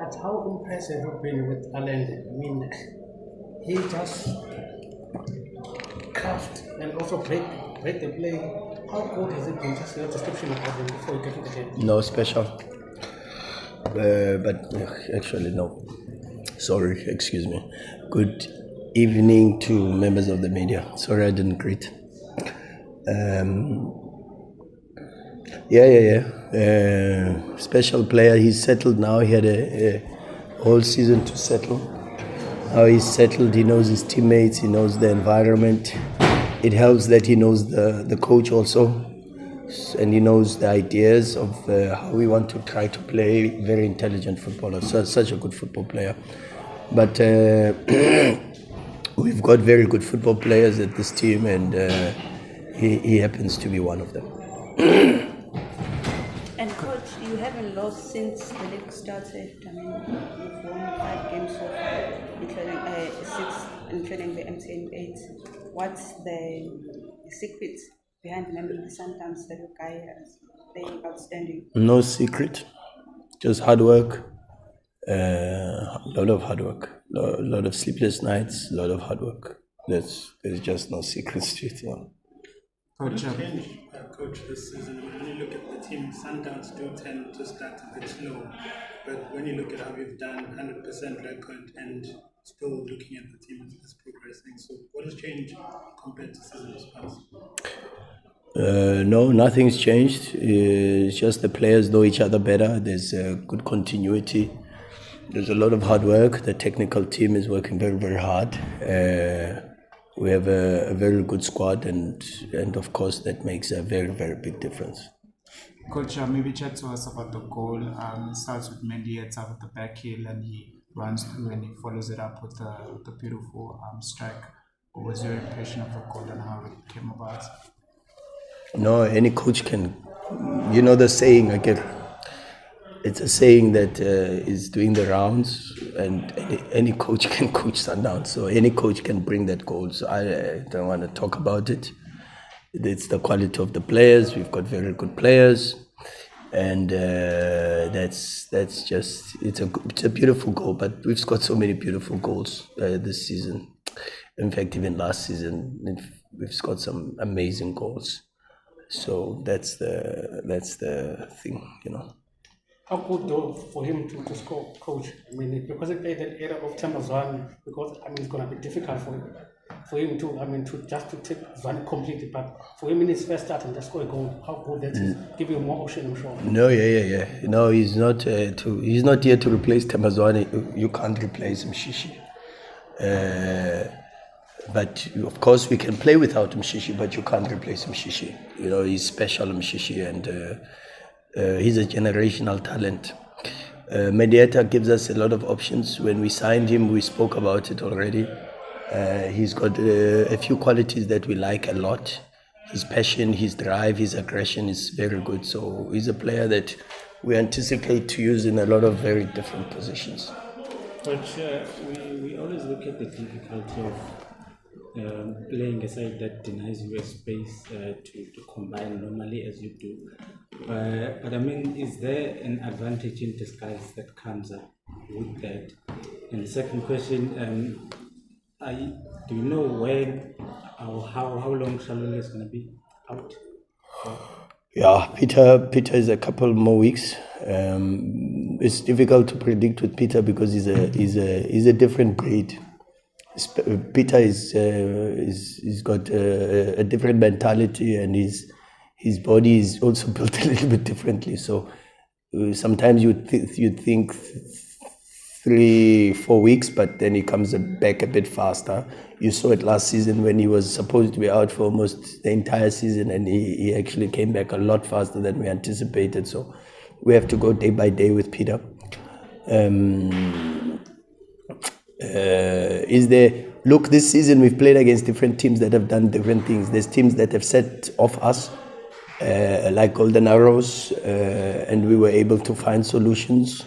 But how impressive have been with Allende? I mean, he just craft and also break the play. How good has it been? Just your description of him before you get to the game. No special. But actually, no. Sorry, excuse me. Good evening to members of the media. Sorry I didn't greet. Special player. He's settled now. He had a whole season to settle. Now he's settled. He knows his teammates. He knows the environment. It helps that he knows the coach also, and he knows the ideas of how we want to try to play. Very intelligent footballer. Such a good football player. But we've got very good football players at this team, and he happens to be one of them. And coach, you haven't lost since the league started. I mean, you've won 5 games so far, including 6, including the MTN 8. What's the secret behind Mamelodi Sundowns that you guys are playing outstanding? No secret, just hard work. A lot of hard work, a lot of sleepless nights, a lot of hard work. There's just no secrets to it. Coach, Coach, this season, when you look at the team, Sundowns do tend to start a bit slow. But when you look at how you've done 100% record and still looking at the team as progressing, so what has changed compared to seasons past? No, nothing's changed. It's just the players know each other better. There's good continuity. There's a lot of hard work. The technical team is working very, very hard. We have a very good squad, and of course that makes a very, very big difference. Coach, maybe chat to us about the goal. It starts with Mendy at the back heel, and he runs through and he follows it up with the beautiful strike. What was your impression of the goal and how it came about? No, any coach can. You know the saying, it's a saying that is doing the rounds, and any coach can coach Sundowns. So any coach can bring that goal. So I don't want to talk about it. It's the quality of the players. We've got very good players, and that's just it's a beautiful goal. But we've got so many beautiful goals this season. In fact, even last season, we've got some amazing goals. So that's the thing, How good though for him to score, coach? I mean, because he played that era of Zwane, because it's gonna be difficult for him to take Zwane completely. But for him in his first start and just score a goal, how good that is? Give you more option, I'm sure. No, yeah. No, he's not he's not here to replace Zwane. You can't replace Mshishi. But of course we can play without Mshishi, but you can't replace Mshishi. He's special, Mshishi, and he's a generational talent. Mediator gives us a lot of options. When we signed him, we spoke about it already. He's got a few qualities that we like a lot. His passion, his drive, his aggression is very good. So he's a player that we anticipate to use in a lot of very different positions. Coach, we always look at the difficulty of playing a side that denies you a space to combine normally as you do. But I mean, is there an advantage in disguise that comes up with that? And the second question, do you know when or how long Shalom is going to be out? Yeah, Peter is a couple more weeks. It's difficult to predict with Peter because he's a different breed. Peter he's got a different mentality, and his body is also built a little bit differently. So sometimes you'd think 3-4 weeks, but then he comes back a bit faster. You saw it last season when he was supposed to be out for almost the entire season, and he actually came back a lot faster than we anticipated. So we have to go day by day with Peter. Look, this season we've played against different teams that have done different things. There's teams that have set off us, like Golden Arrows, and we were able to find solutions.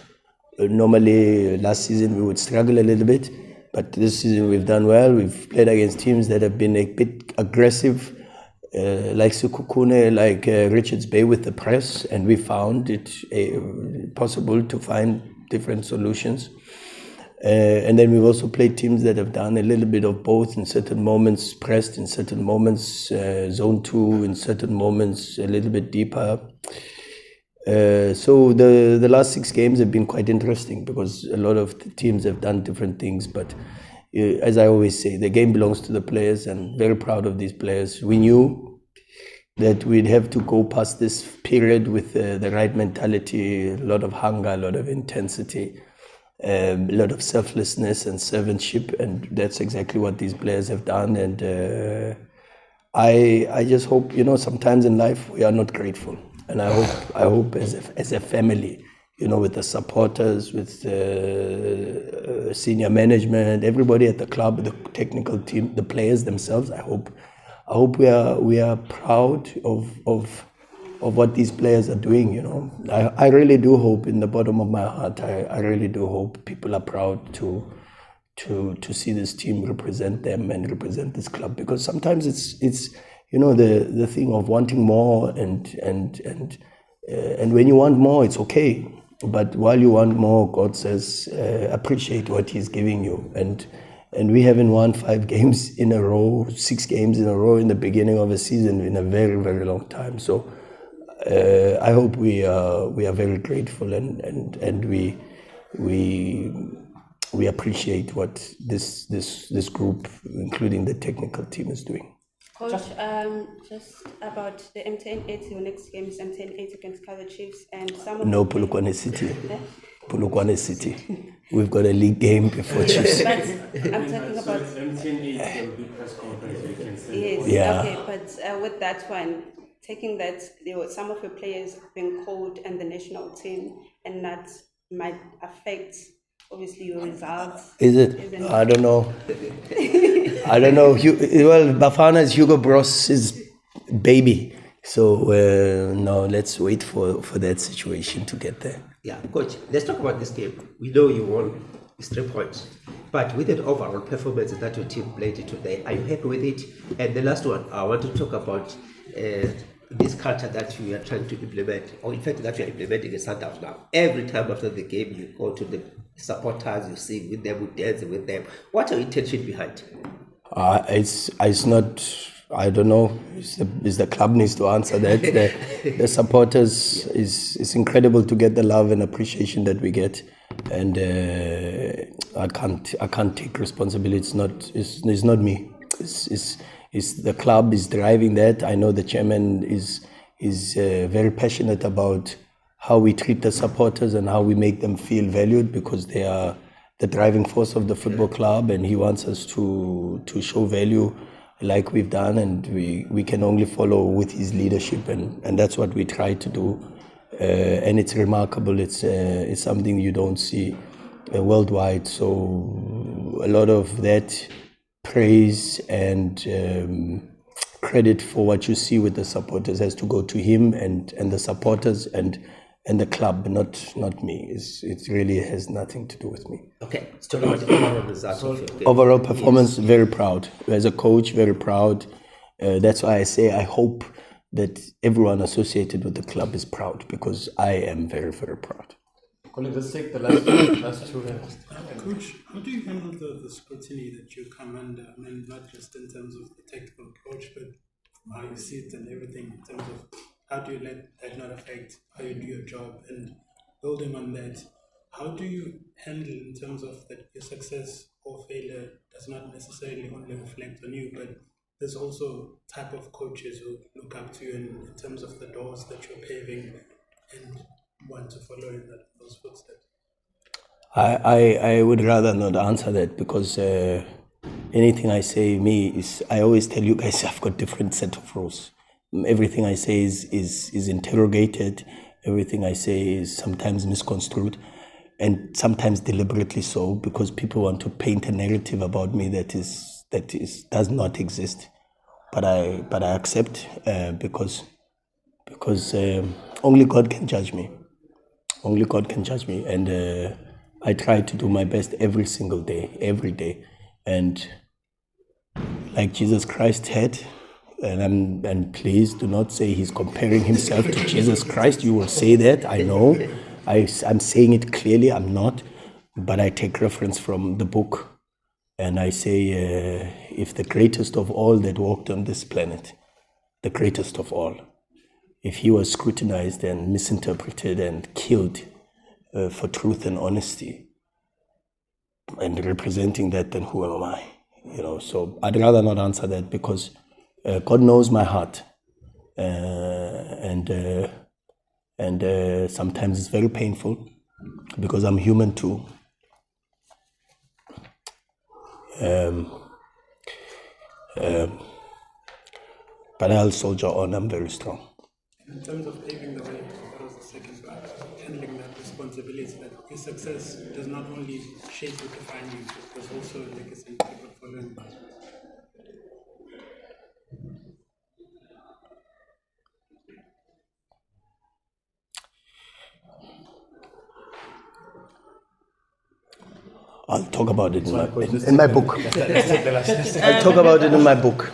Normally, last season we would struggle a little bit, but this season we've done well. We've played against teams that have been a bit aggressive, like Sekhukhune, like Richards Bay with the press, and we found it possible to find different solutions. And then we've also played teams that have done a little bit of both in certain moments, pressed in certain moments, zone 2 in certain moments, a little bit deeper. So the last 6 games have been quite interesting because a lot of the teams have done different things. But as I always say, the game belongs to the players, and very proud of these players. We knew that we'd have to go past this period with the right mentality, a lot of hunger, a lot of intensity. A lot of selflessness and servantship, and that's exactly what these players have done. And I just hope, sometimes in life we are not grateful, and I hope as a family, with the supporters, with the senior management, everybody at the club, the technical team, the players themselves, I hope we are proud of what these players are doing. I really do hope, in the bottom of my heart, I really do hope people are proud to see this team represent them and represent this club, because sometimes it's the thing of wanting more, and when you want more, it's okay, but while you want more, God says appreciate what He's giving you. And we haven't won 5 games in a row, 6 games in a row in the beginning of a season in a very, very long time. So I hope we are very grateful, and we appreciate what this group, including the technical team, is doing. Coach, just about the MTN 8, your next game is MTN 8 against Kaizer Chiefs, and some of No, Polokwane City. Polokwane City. We've got a league game before Chiefs. But I'm talking about yes, Yeah. okay, but with that one, taking that there were some of your players being called in the national team, and that might affect obviously your results. Is it? I don't know. I don't know. Well, Bafana is Hugo Bross's baby. So, no, let's wait for that situation to get there. Yeah, Coach, let's talk about this game. We know you won 3 points, but with the overall performance that your team played today, are you happy with it? And the last one, I want to talk about this culture that you are trying to implement, or in fact that you are implementing in Sundowns now. Every time after the game, you go to the supporters, you sing with them, you dance with them. What's your intention behind? It's not. I don't know. It's the club needs to answer that. The supporters is incredible to get the love and appreciation that we get, and I can't take responsibility. It's not me. It's the club is driving that. I know the chairman is very passionate about how we treat the supporters and how we make them feel valued, because they are the driving force of the football club, and he wants us to show value like we've done, and we can only follow with his leadership, and that's what we try to do. And it's remarkable. It's something you don't see worldwide. So a lot of that praise and credit for what you see with the supporters has to go to him and the supporters and the club, not me. It really has nothing to do with me. Okay, let's talk about the overall results of your game. Overall performance, yes. Very proud. As a coach, very proud. That's why I say I hope that everyone associated with the club is proud, because I am very, very proud. Colin, let's take the last 2 minutes. Coach, how do you handle the scrutiny that you come under? I mean, not just in terms of the technical approach, but how you see it and everything, in terms of how do you let that not affect how you do your job? And building on that, how do you handle in terms of that your success or failure does not necessarily only reflect on you, but there's also type of coaches who look up to you in terms of the doors that you're paving and want to follow in those footsteps? I would rather not answer that, because anything I say is I always tell you guys I've got different set of rules. Everything I say is interrogated. Everything I say is sometimes misconstrued, and sometimes deliberately so, because people want to paint a narrative about me that does not exist. But I accept, because only God can judge me. Only God can judge me, and I try to do my best every single day, every day, and like Jesus Christ had. And please do not say he's comparing himself to Jesus Christ. You will say that, I know, I'm saying it clearly, I'm not, but I take reference from the book, and I say, if the greatest of all that walked on this planet, the greatest of all, if he was scrutinized and misinterpreted and killed for truth and honesty, and representing that, then who am I? You know, so I'd rather not answer that, because God knows my heart, and sometimes it's very painful, because I'm human too. But I'll soldier on. I'm very strong. In terms of paving the way, that was the second part, handling that responsibility, that your success does not only shape or define you, but there's also a legacy people following. I'll talk about it in my book. I'll talk about it in my book.